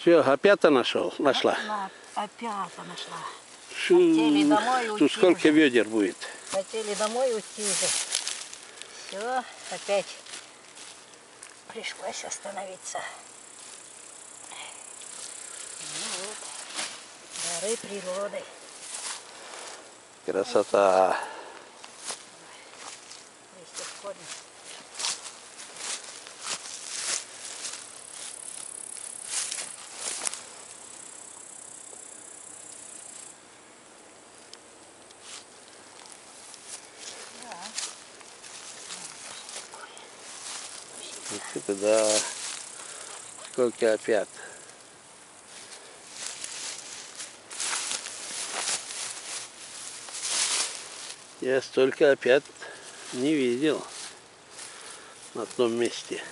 Все, опята нашла. Опята нашла. Шу, Хотели домой уйти. тут сколько уже. ведер будет? Хотели домой уйти уже. Все, опять пришлось остановиться. Ну вот, дары природы. Красота. Листья в корне. Вот это да. Сколько опят. Я столько опят не видел на том месте.